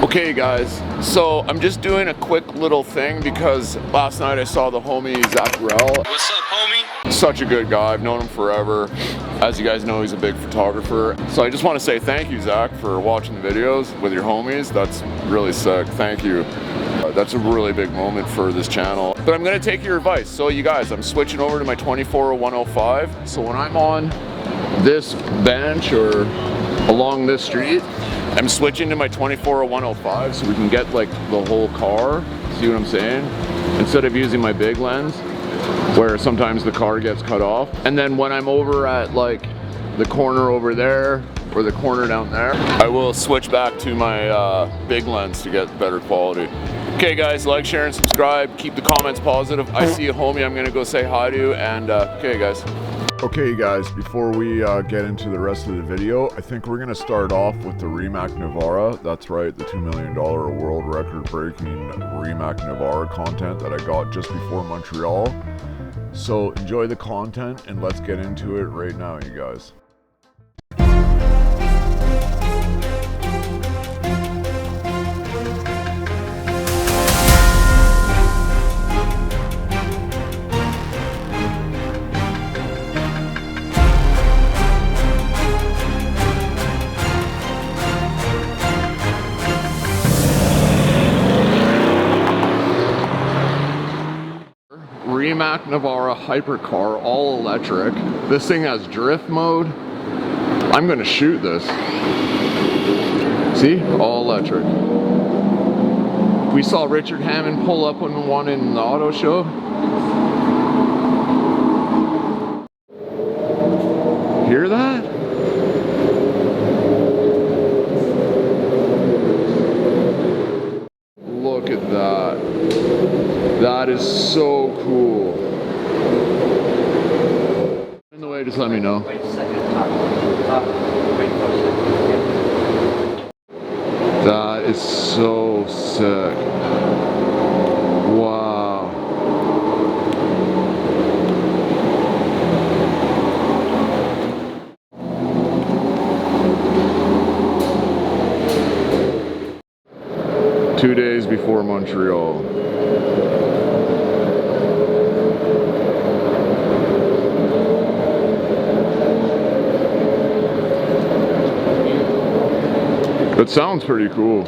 Okay guys, so I'm just doing a quick little thing because last night I saw the homie Zach Rell. What's up, homie? Such a good guy, I've known him forever. As you guys know, he's a big photographer. So I just want to say thank you, Zach, for watching the videos with your homies. That's really sick, thank you. That's a really big moment for this channel. But I'm gonna take your advice. So you guys, I'm switching over to my 24-105. So when I'm on this bench or along this street, I'm switching to my 24-105 so we can get like the whole car. See what I'm saying? Instead of using my big lens, where sometimes the car gets cut off. And then when I'm over at like the corner over there or the corner down there, I will switch back to my big lens to get better quality. Okay guys, like, share, and subscribe. Keep the comments positive. I see a homie I'm gonna go say hi to, and okay guys. Okay guys, before we get into the rest of the video, I think we're gonna start off with the Rimac Nevera. That's right, the $2 million world record breaking Rimac Nevera content that I got just before Montreal. So enjoy the content and let's get into it right now, you guys. Rimac Nevera Hypercar, all electric. This thing has drift mode. I'm gonna shoot this. See, all electric. We saw Richard Hammond pull up on one in the auto show. Hear that? Look at that. That is so cool. In the way, just let me know. That is so sick. Wow. Two days before Montreal. It sounds pretty cool.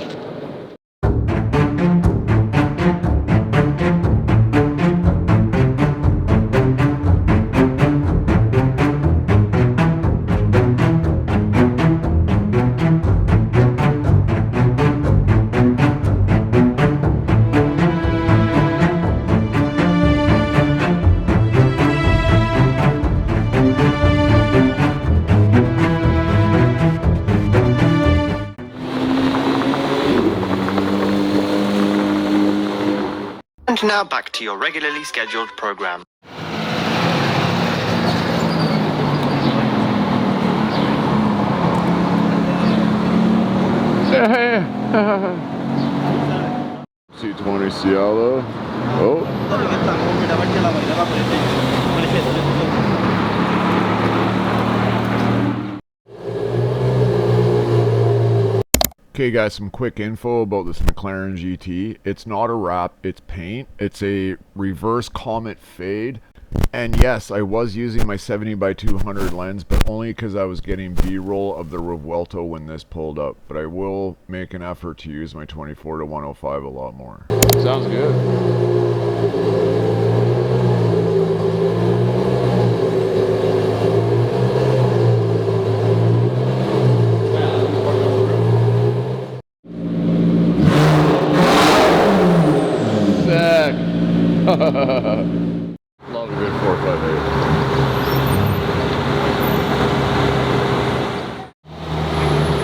And now back to your regularly scheduled program. C20 Cielo. Oh. Okay guys, some quick info about this McLaren GT. It's not a wrap, it's paint. It's a reverse Comet fade. And yes, I was using my 70x200 lens, but only because I was getting B-roll of the Revuelto when this pulled up. But I will make an effort to use my 24-105 a lot more. Sounds good. Love a good 458.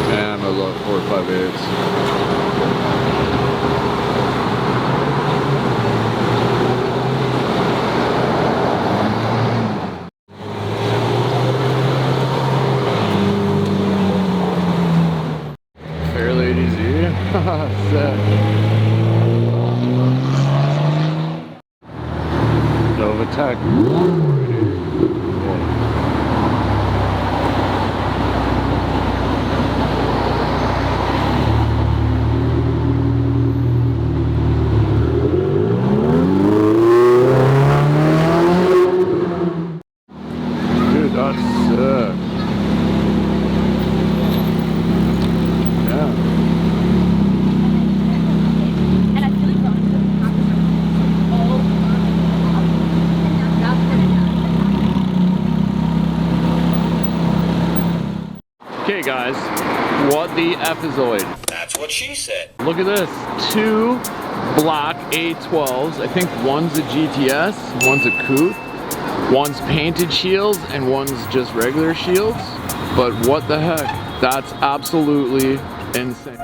Damn, I love 458s. Fair ladies, Attack. Okay guys, what the F is Oid? That's what she said. Look at this, 2 black A12s. I think one's a GTS, one's a coupe, one's painted shields, and one's just regular shields. But what the heck? That's absolutely insane.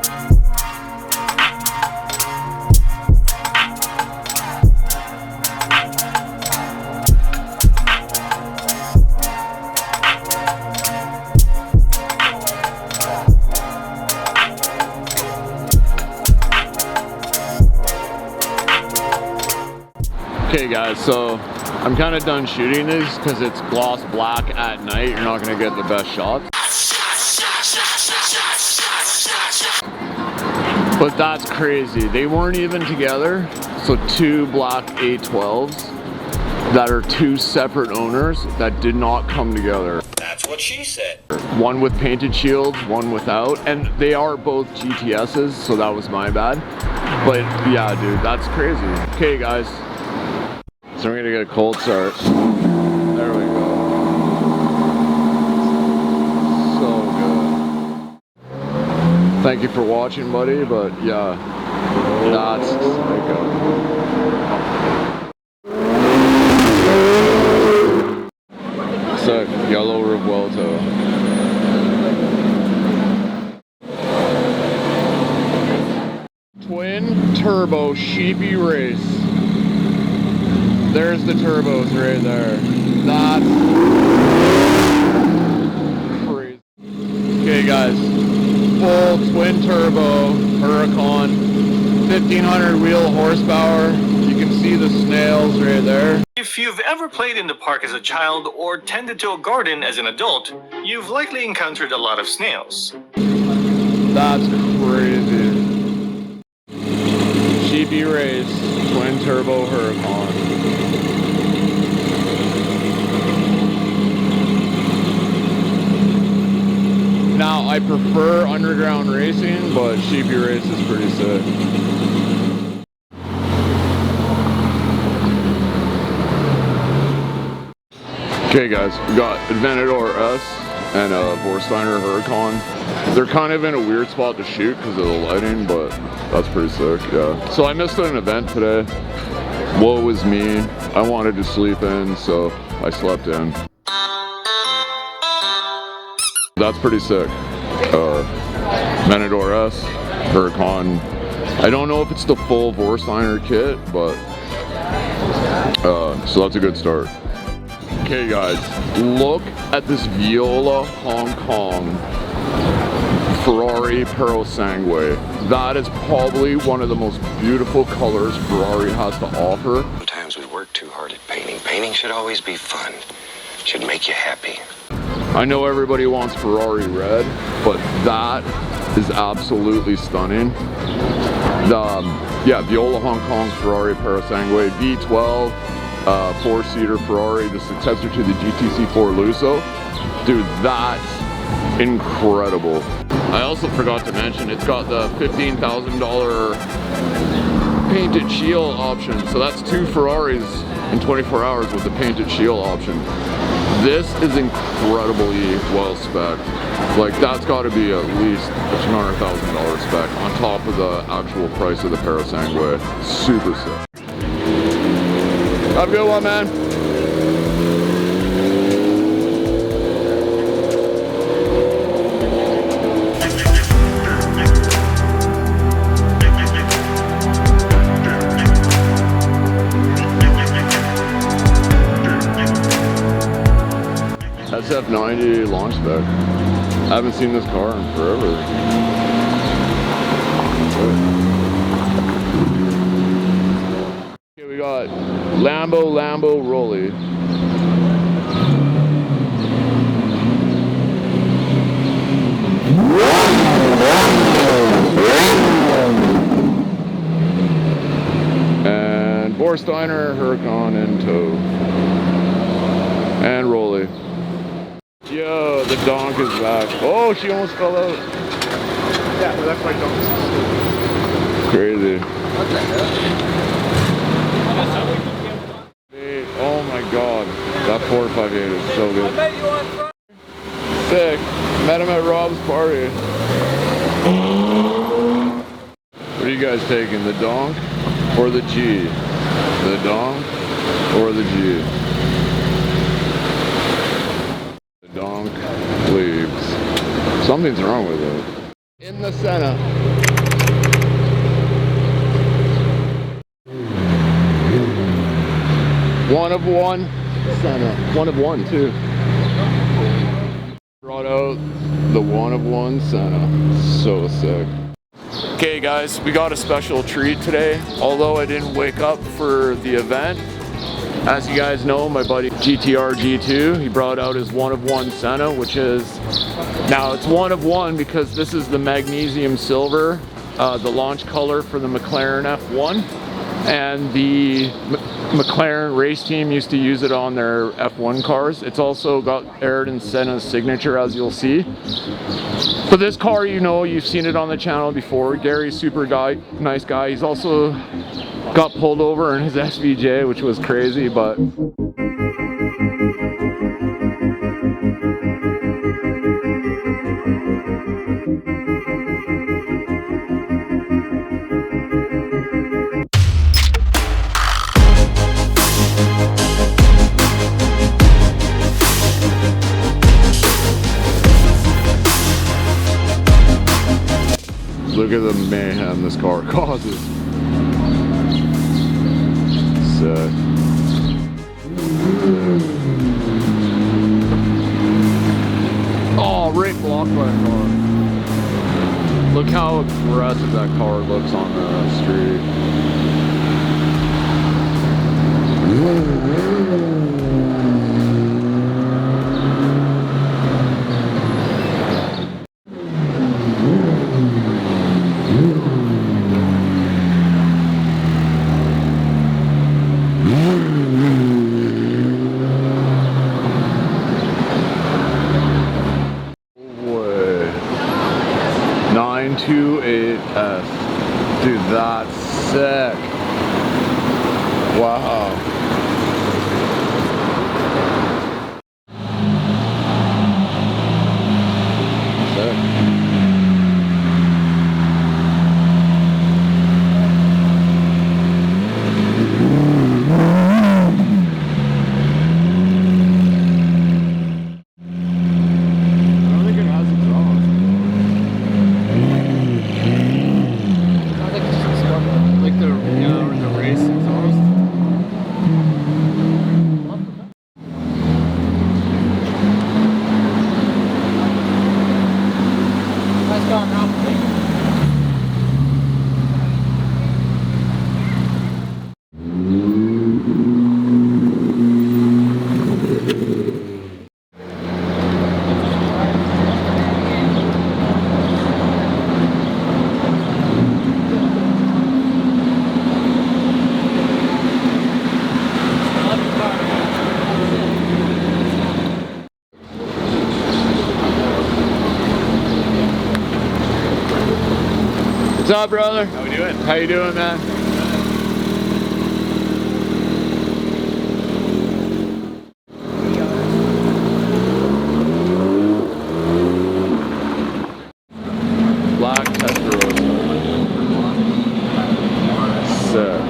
Okay guys, so I'm kind of done shooting these because it's gloss black at night. You're not going to get the best shots. But that's crazy. They weren't even together. So 2 black A12s that are 2 separate owners that did not come together. That's what she said. One with painted shields, one without. And they are both GTSs, so that was my bad. But yeah, dude, that's crazy. Okay guys. So we're gonna get a cold start. There we go. So good. Thank you for watching, buddy, but yeah, that's psycho. Sick, yellow Revuelto. Twin turbo sheepy race. There's the turbos right there. That's crazy. Okay guys, full twin turbo Huracan, 1500 wheel horsepower. You can see the snails right there. If you've ever played in the park as a child or tended to a garden as an adult, you've likely encountered a lot of snails. That's crazy. Sheepy race, twin turbo Huracan. Now, I prefer underground racing, but sheepy race is pretty sick. Okay guys, we got Aventador S and a Vorsteiner Huracan. They're kind of in a weird spot to shoot because of the lighting, but that's pretty sick, yeah. So I missed an event today. Woe is me. I wanted to sleep in, so I slept in. That's pretty sick. Aventador S, Huracan. I don't know if it's the full Vorsteiner kit, but so that's a good start. Okay guys, look at this Viola Hong Kong Ferrari Pero Sangue. That is probably one of the most beautiful colors Ferrari has to offer. Sometimes we work too hard at painting. Painting should always be fun. Should make you happy. I know everybody wants Ferrari red, but that is absolutely stunning. Yeah, Viola Hong Kong Ferrari Pero Sangue V12 4-seater Ferrari, the successor to the GTC4 Lusso. Dude, that's incredible. I also forgot to mention it's got the $15,000 painted shield option. So that's 2 Ferraris in 24 hours with the painted shield option. This is incredibly well spec'd. Like, that's got to be at least a $200,000 spec on top of the actual price of the Pero Sangue. Super sick. Have a good one, man. SF90 launch spec. I haven't seen this car in forever. Okay, we got Lambo Rolly. And Vorsteiner, Huracan in tow. And Rolly. Yo, the donk is back. Oh, she almost fell out. Yeah, that's my donk. Crazy. What the hell? Hey, oh my god. That 458 is so good. Sick. Met him at Rob's party. What are you guys taking, the donk or the G? The donk or the G? The donk leaves. Something's wrong with it. In the Senna. One of one Senna. One of one too. Brought out the one of one Senna. So sick. Okay guys, we got a special treat today. Although I didn't wake up for the event, as you guys know, my buddy GTR G2, he brought out his one of one Senna, which is, now it's one of one because this is the magnesium silver, the launch color for the McLaren F1, and the McLaren race team used to use it on their F1 cars. It's also got Ayrton Senna's signature, as you'll see. But this car, you know, you've seen it on the channel before. Gary's super nice guy. He's also got pulled over in his SVJ, which was crazy, but look at the mayhem this car causes. Sick. Oh, right blocked by a car. Look how aggressive that car looks on the street. Boy. 928S. Dude, that's sick. Wow. Sick. What's up, brother? How we doing? How you doing, man? Black Testarossa. Sick.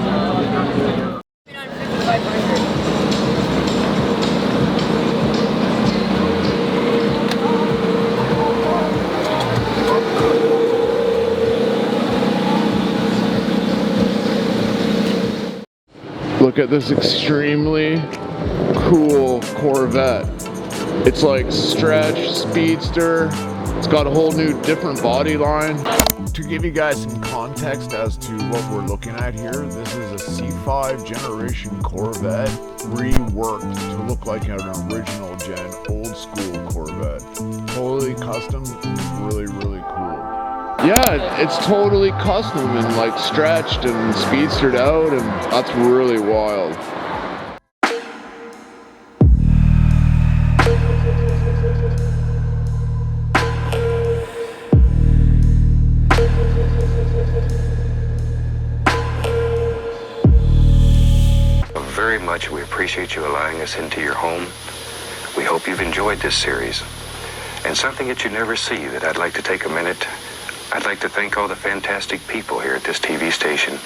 Look at this extremely cool Corvette. It's like stretch, speedster. It's got a whole new different body line. To give you guys some context as to what we're looking at here, this is a C5 generation Corvette reworked to look like an original gen old school Corvette. Totally custom, really, really cool. Yeah, it's totally custom and like stretched and speedstered out, and that's really wild. Very much we appreciate you allowing us into your home. We hope you've enjoyed this series. And something that you never see that I'd like to take a minute. I'd like to thank all the fantastic people here at this TV station.